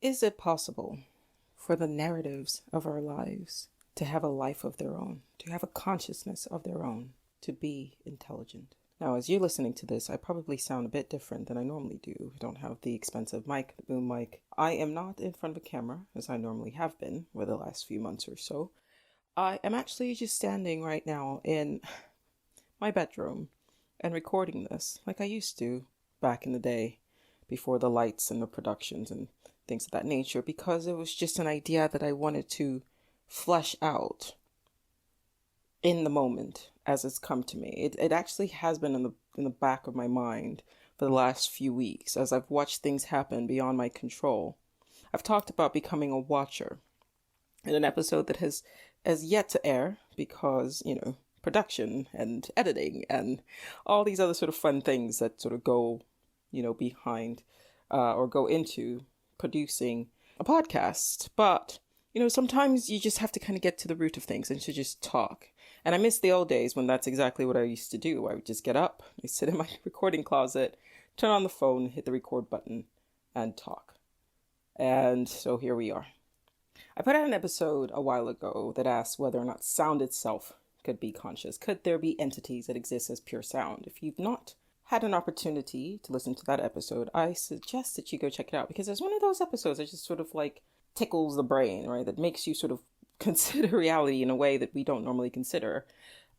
Is it possible for the narratives of our lives to have a life of their own, to have a consciousness of their own, to be intelligent? Now, as you're listening to this, I probably sound a bit different than I normally do. I don't have the expensive mic, the boom mic. I am not in front of a camera, as I normally have been for the last few months or so. I am actually just standing right now in my bedroom and recording this like I used to back in the day before the lights and the productions and things of that nature, because it was just an idea that I wanted to flesh out in the moment as it's come to me. It actually has been in the back of my mind for the last few weeks as I've watched things happen beyond my control. I've talked about becoming a watcher in an episode that has yet to air because, production and editing and all these other sort of fun things that sort of go, behind or go into producing a podcast. But, sometimes you just have to kind of get to the root of things and to just talk. And I miss the old days when that's exactly what I used to do. I would just get up, I sit in my recording closet, turn on the phone, hit the record button, and talk. And so here we are. I put out an episode a while ago that asked whether or not sound itself could be conscious. Could there be entities that exist as pure sound? If you've not had an opportunity to listen to that episode, I suggest that you go check it out, because it's one of those episodes that just sort of like tickles the brain, right? That makes you sort of consider reality in a way that we don't normally consider.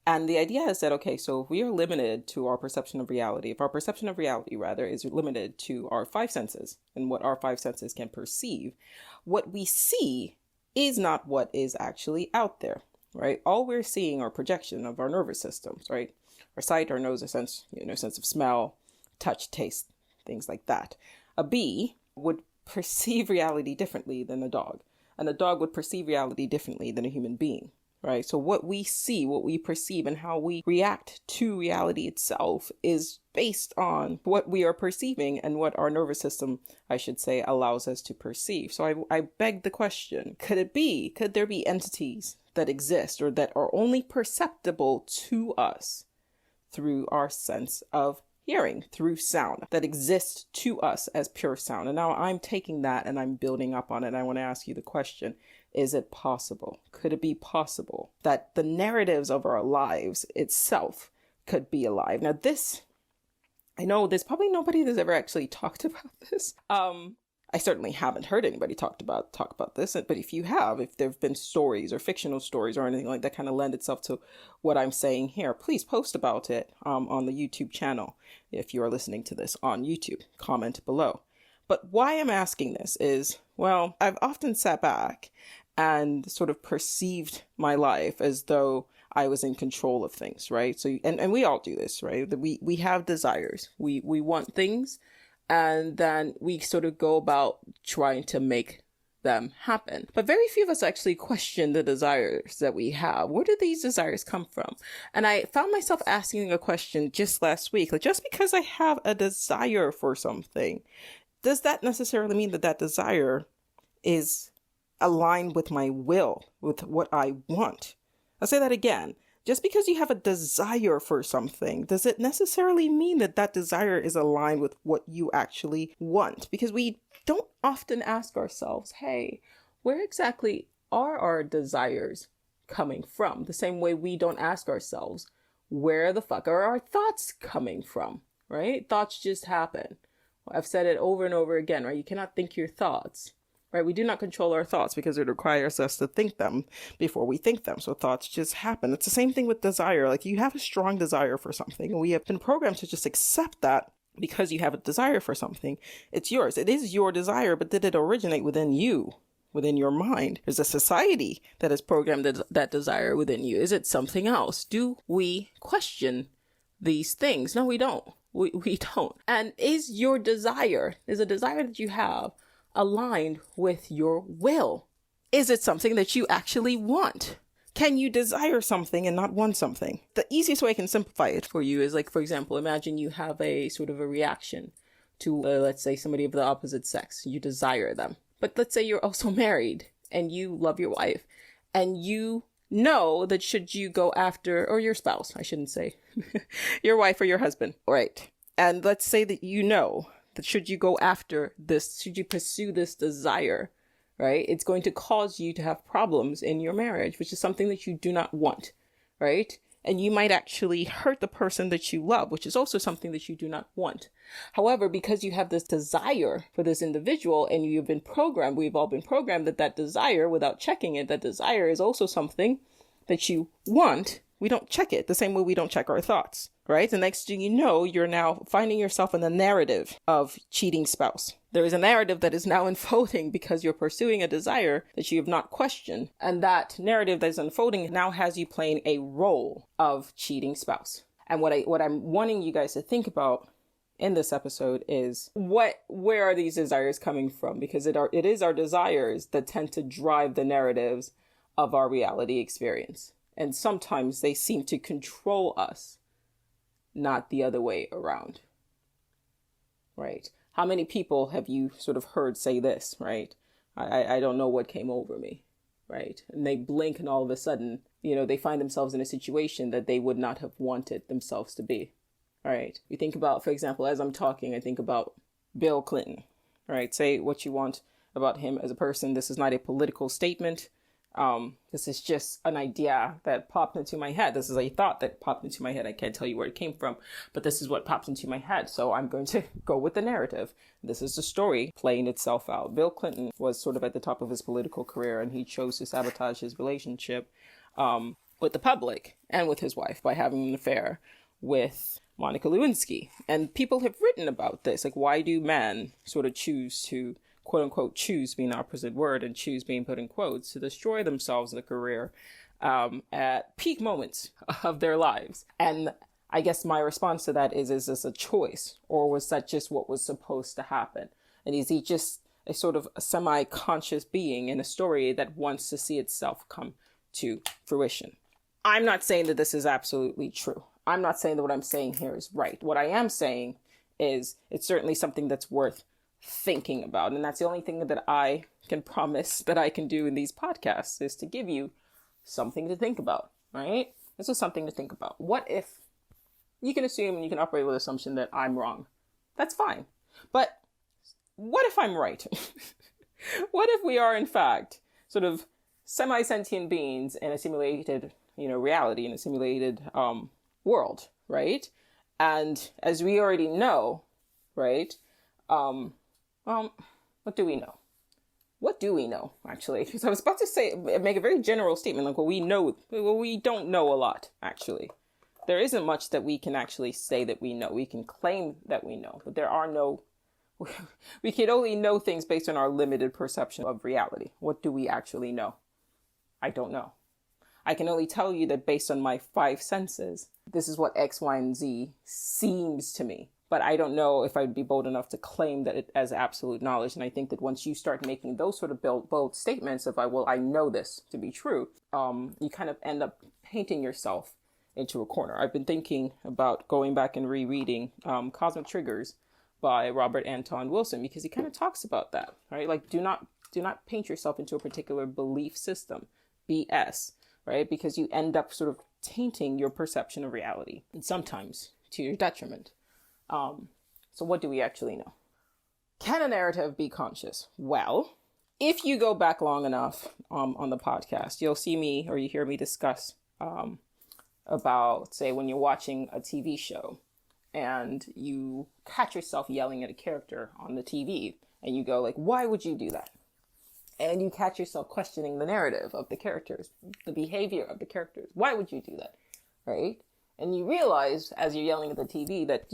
And the idea is that, okay, so if we are limited to our perception of reality, if our perception of reality, rather, is limited to our five senses and what our five senses can perceive, what we see is not what is actually out there, right? All we're seeing are projection of our nervous systems, right? Our sight, our nose, a sense, sense of smell, touch, taste, things like that. A bee would perceive reality differently than a dog, and a dog would perceive reality differently than a human being, right? So what we see, what we perceive, and how we react to reality itself is based on what we are perceiving and what our nervous system, I should say, allows us to perceive. So I beg the question, could there be entities that exist or that are only perceptible to us through our sense of hearing, through sound, that exists to us as pure sound? And now I'm taking that and I'm building up on it. I want to ask you the question, is it possible? Could it be possible that the narratives of our lives itself could be alive? Now I know there's probably nobody that's ever actually talked about this. I certainly haven't heard anybody talk about this, but if you have, if there have been stories or fictional stories or anything like that kind of lend itself to what I'm saying here, please post about it on the YouTube channel. If you are listening to this on YouTube, comment below. But why I'm asking this is, well, I've often sat back and sort of perceived my life as though I was in control of things, right? So, and we all do this, right? We have desires. We want things. And then we sort of go about trying to make them happen. But very few of us actually question the desires that we have. Where do these desires come from? And I found myself asking a question just last week, like, just because I have a desire for something, does that necessarily mean that that desire is aligned with my will, with what I want? I'll say that again. Just because you have a desire for something, does it necessarily mean that that desire is aligned with what you actually want? Because we don't often ask ourselves, hey, where exactly are our desires coming from? The same way we don't ask ourselves, where the fuck are our thoughts coming from, right? Thoughts just happen. I've said it over and over again, right? You cannot think your thoughts. Right? We do not control our thoughts because it requires us to think them before we think them. So thoughts just happen. It's the same thing with desire. Like, you have a strong desire for something, and we have been programmed to just accept that because you have a desire for something. It's yours. It is your desire, but did it originate within you, within your mind? There's a society that has programmed that desire within you. Is it something else? Do we question these things? No, we don't. We don't. And is a desire that you have aligned with your will? Is it something that you actually want? Can you desire something and not want something? The easiest way I can simplify it for you is, like, for example, imagine you have a sort of a reaction to, let's say, somebody of the opposite sex. You desire them. But let's say you're also married and you love your wife, and you know that should you go after, or your spouse, I shouldn't say, your wife or your husband, right? And let's say that you know should you go after this, should you pursue this desire, right? It's going to cause you to have problems in your marriage, which is something that you do not want, right? And you might actually hurt the person that you love, which is also something that you do not want. However, because you have this desire for this individual and you've been programmed, we've all been programmed that desire, without checking it, that desire is also something that you want. We don't check it the same way we don't check our thoughts, right? The next thing you know, you're now finding yourself in the narrative of cheating spouse. There is a narrative that is now unfolding because you're pursuing a desire that you have not questioned. And that narrative that is unfolding now has you playing a role of cheating spouse. And what I'm wanting you guys to think about in this episode is where are these desires coming from? Because it is our desires that tend to drive the narratives of our reality experience. And sometimes they seem to control us, not the other way around, right? How many people have you sort of heard say this, right? I don't know what came over me, right? And they blink and all of a sudden, they find themselves in a situation that they would not have wanted themselves to be, right? You think about, for example, as I'm talking, I think about Bill Clinton, right? Say what you want about him as a person. This is not a political statement. This is just an idea that popped into my head. This is a thought that popped into my head. I can't tell you where it came from, but this is what popped into my head. So I'm going to go with the narrative. This is the story playing itself out. Bill Clinton was sort of at the top of his political career, and he chose to sabotage his relationship with the public and with his wife by having an affair with Monica Lewinsky. And people have written about this. Like, why do men sort of choose to, quote unquote, choose being the opposite word and choose being put in quotes, to destroy themselves in a career at peak moments of their lives? And I guess my response to that is this a choice, or was that just what was supposed to happen? And is he just a sort of a semi-conscious being in a story that wants to see itself come to fruition? I'm not saying that this is absolutely true. I'm not saying that what I'm saying here is right. What I am saying is it's certainly something that's worth thinking about. And that's the only thing that I can promise that I can do in these podcasts, is to give you something to think about, right? This is something to think about. What if you can assume and you can operate with the assumption that I'm wrong? That's fine. But what if I'm right? What if we are, in fact, sort of semi-sentient beings in a simulated, reality, in a simulated world, right? And as we already know, right? What do we know? What do we know, actually? Because I was about to make a very general statement, like, we don't know a lot, actually. There isn't much that we can actually say that we know. We can claim that we know, but we can only know things based on our limited perception of reality. What do we actually know? I don't know. I can only tell you that based on my 5 senses, this is what X, Y, and Z seems to me. But I don't know if I'd be bold enough to claim that it as absolute knowledge. And I think that once you start making those sort of bold statements of, I know this to be true, you kind of end up painting yourself into a corner. I've been thinking about going back and rereading Cosmic Triggers by Robert Anton Wilson, because he kind of talks about that, right? Like, do not paint yourself into a particular belief system, BS, right? Because you end up sort of tainting your perception of reality, and sometimes to your detriment. So what do we actually know? Can a narrative be conscious? Well, if you go back long enough on the podcast, you'll see me, or you hear me discuss about, say, when you're watching a TV show and you catch yourself yelling at a character on the TV, and you go like, why would you do that? And you catch yourself questioning the narrative of the characters, the behavior of the characters. Why would you do that? Right? And you realize as you're yelling at the TV that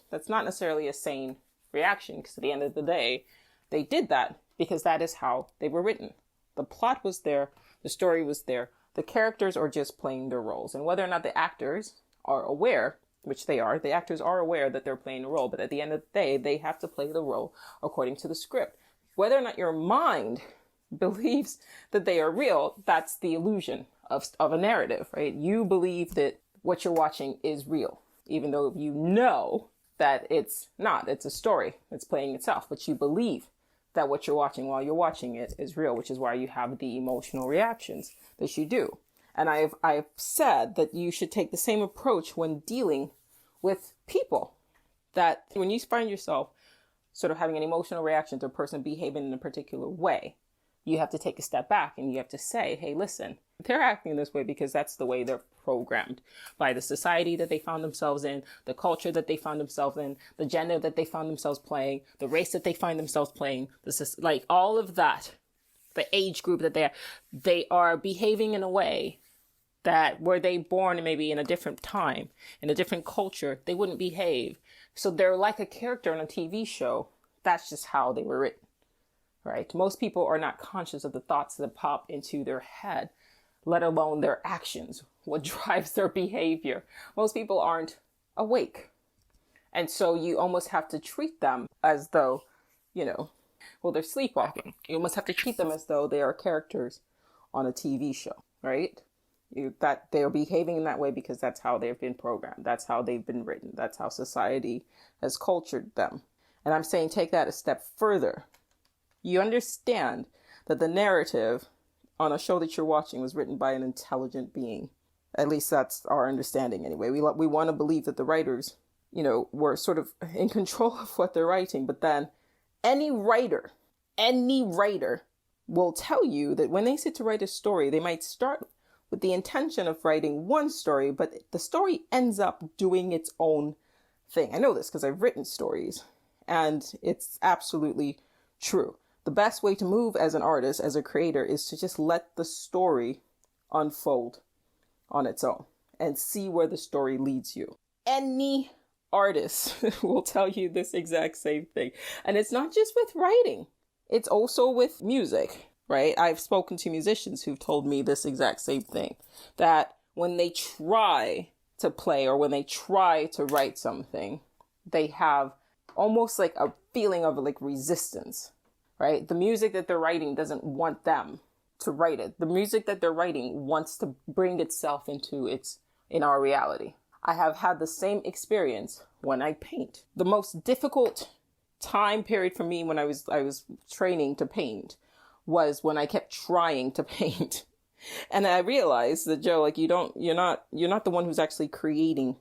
that's not necessarily a sane reaction, because at the end of the day, they did that because that is how they were written. The plot was there. The story was there. The characters are just playing their roles. And whether or not the actors are aware, which they are, the actors are aware that they're playing a role. But at the end of the day, they have to play the role according to the script. Whether or not your mind believes that they are real, that's the illusion of a narrative, right? You believe that what you're watching is real, even though you know that it's not. It's a story. It's playing itself. But you believe that what you're watching while you're watching it is real, which is why you have the emotional reactions that you do. And I've said that you should take the same approach when dealing with people. That when you find yourself sort of having an emotional reaction to a person behaving in a particular way, you have to take a step back and you have to say, hey, listen, they're acting this way because that's the way they're programmed by the society that they found themselves in, the culture that they found themselves in, the gender that they found themselves playing, the race that they find themselves playing, like all of that, the age group that they are behaving in a way that were they born maybe in a different time, in a different culture, they wouldn't behave. So they're like a character in a TV show. That's just how they were written. Right? Most people are not conscious of the thoughts that pop into their head, let alone their actions, what drives their behavior. Most people aren't awake. And so you almost have to treat them as though, they're sleepwalking. You almost have to treat them as though they are characters on a TV show, right? That they're behaving in that way because that's how they've been programmed. That's how they've been written. That's how society has cultured them. And I'm saying take that a step further. You understand that the narrative on a show that you're watching was written by an intelligent being. At least that's our understanding anyway. We want to believe that the writers, were sort of in control of what they're writing. But then any writer will tell you that when they sit to write a story, they might start with the intention of writing one story, but the story ends up doing its own thing. I know this because I've written stories, and it's absolutely true. The best way to move as an artist, as a creator, is to just let the story unfold on its own and see where the story leads you. Any artist will tell you this exact same thing. And it's not just with writing. It's also with music, right? I've spoken to musicians who've told me this exact same thing, that when they try to play or when they try to write something, they have almost like a feeling of like resistance. Right? The music that they're writing doesn't want them to write it. The music that they're writing wants to bring itself in our reality. I have had the same experience when I paint. The most difficult time period for me when I was training to paint was when I kept trying to paint. And I realized that, Joe, like you're not the one who's actually creating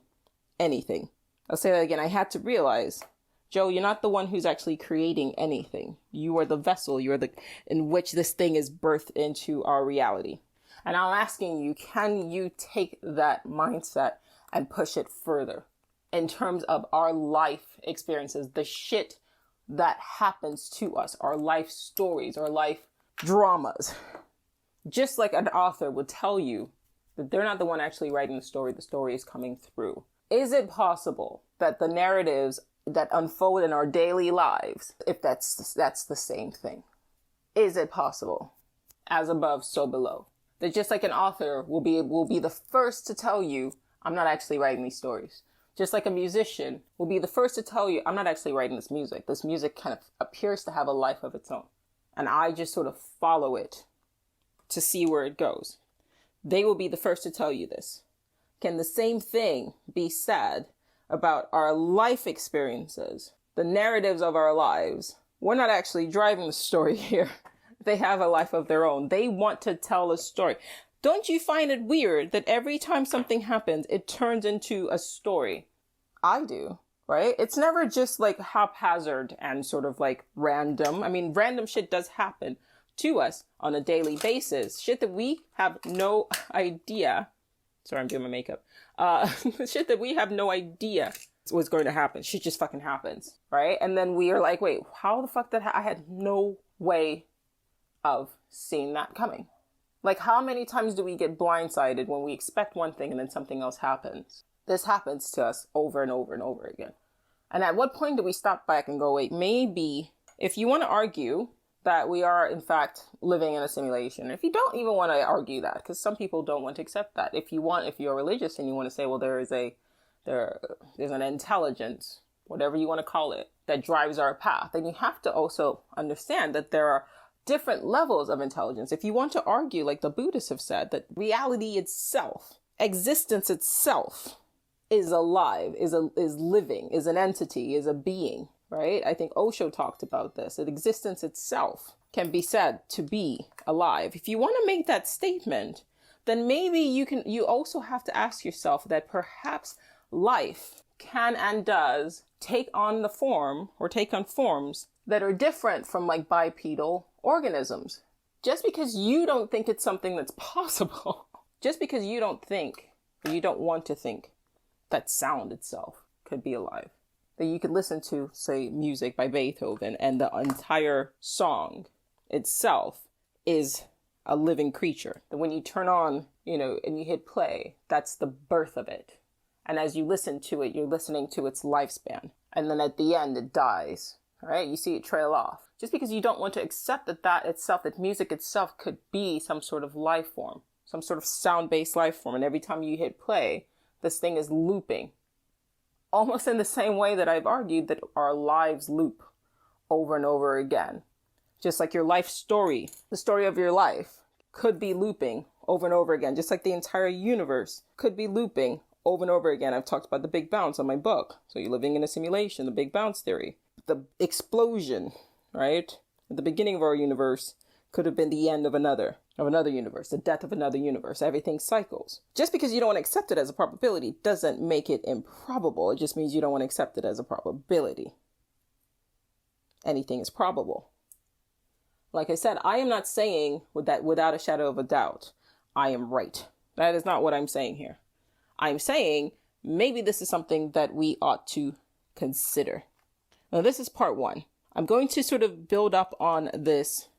anything. I'll say that again. I had to realize, Joe, you're not the one who's actually creating anything. You are the vessel. You're in which this thing is birthed into our reality. And I'm asking you, can you take that mindset and push it further in terms of our life experiences, the shit that happens to us, our life stories, our life dramas? Just like an author would tell you that they're not the one actually writing the story is coming through. Is it possible that the narratives that unfold in our daily lives, if that's the same thing? Is it possible? As above, so below. That just like an author will be the first to tell you, I'm not actually writing these stories. Just like a musician will be the first to tell you, I'm not actually writing this music. This music kind of appears to have a life of its own. And I just sort of follow it to see where it goes. They will be the first to tell you this. Can the same thing be said about our life experiences, the narratives of our lives? We're not actually driving the story here. They have a life of their own. They want to tell a story. Don't you find it weird that every time something happens, it turns into a story? I do, right? It's never just like haphazard and sort of like random. I mean, random shit does happen to us on a daily basis. Shit that we have no idea. Sorry, I'm doing my makeup. Shit that we have no idea what's going to happen. Shit just fucking happens, right? And then we are like, wait, how the fuck I had no way of seeing that coming. Like, how many times do we get blindsided when we expect one thing and then something else happens? This happens to us over and over and over again. And at what point do we stop back and go, wait, maybe if you want to argue that we are, in fact, living in a simulation, if you don't even want to argue that, because some people don't want to accept that. If you're religious and you want to say, well, there's an intelligence, whatever you want to call it, that drives our path, then you have to also understand that there are different levels of intelligence. If you want to argue, like the Buddhists have said, that reality itself, existence itself, is alive, is living, is an entity, is a being, right? I think Osho talked about this, that existence itself can be said to be alive. If you want to make that statement, then maybe you also have to ask yourself that perhaps life can and does take on the form or take on forms that are different from like bipedal organisms. Just because you don't think it's something that's possible, just because you don't think, or you don't want to think that sound itself could be alive, that you could listen to, say, music by Beethoven and the entire song itself is a living creature. That when you turn on, and you hit play, that's the birth of it. And as you listen to it, you're listening to its lifespan. And then at the end, it dies. All right? You see it trail off. Just because you don't want to accept that music itself could be some sort of life form, some sort of sound-based life form. And every time you hit play, this thing is looping. Almost in the same way that I've argued that our lives loop over and over again. Just like your life story, the story of your life could be looping over and over again. Just like the entire universe could be looping over and over again. I've talked about the Big Bounce on my book. So you're living in a simulation, the Big Bounce theory. The explosion, right? At the beginning of our universe could have been the end of another universe, the death of another universe. Everything cycles. Just because you don't want to accept it as a probability doesn't make it improbable. It just means you don't want to accept it as a probability. Anything is probable. Like I said, I am not saying that without a shadow of a doubt, I am right. That is not what I'm saying here. I'm saying maybe this is something that we ought to consider. Now, this is part one. I'm going to sort of build up on this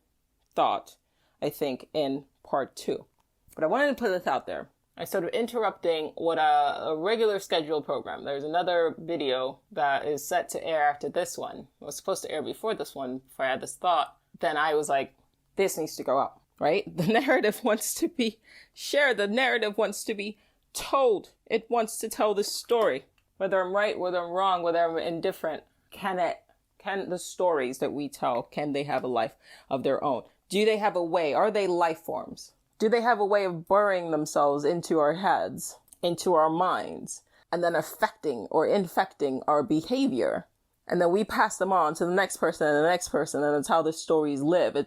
thought, I think, in part two. But I wanted to put this out there. I started interrupting what a regular scheduled program. There's another video that is set to air after this one. It was supposed to air before this one, before I had this thought. Then I was like, this needs to go up, right? The narrative wants to be shared. The narrative wants to be told. It wants to tell the story. Whether I'm right, whether I'm wrong, whether I'm indifferent, can the stories that we tell, can they have a life of their own? Do they have a way? Are they life forms? Do they have a way of burrowing themselves into our heads, into our minds, and then affecting or infecting our behavior? And then we pass them on to the next person and the next person, and that's how the stories live.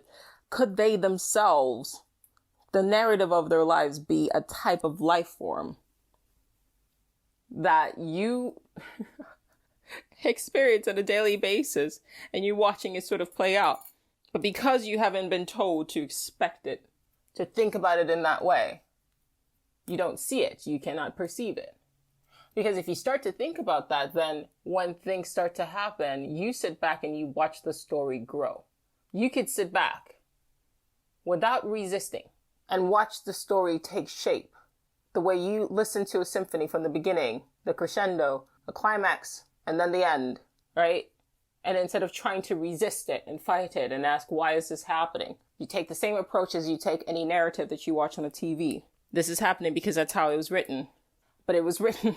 Could they themselves, the narrative of their lives, be a type of life form that you experience on a daily basis and you're watching it sort of play out? But because you haven't been told to expect it, to think about it in that way, you don't see it. You cannot perceive it. Because if you start to think about that, then when things start to happen, you sit back and you watch the story grow. You could sit back without resisting and watch the story take shape. The way you listen to a symphony from the beginning, the crescendo, the climax, and then the end, right? And instead of trying to resist it and fight it and ask, why is this happening? You take the same approach as you take any narrative that you watch on a TV. This is happening because that's how it was written. But it was written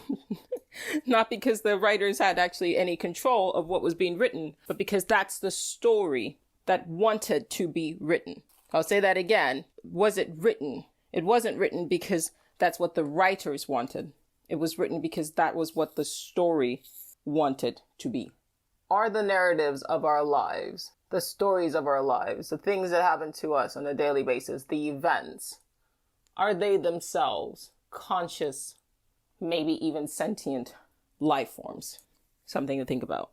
not because the writers had actually any control of what was being written, but because that's the story that wanted to be written. I'll say that again. Was it written? It wasn't written because that's what the writers wanted. It was written because that was what the story wanted to be. Are the narratives of our lives, the stories of our lives, the things that happen to us on a daily basis, the events, are they themselves conscious, maybe even sentient life forms? Something to think about.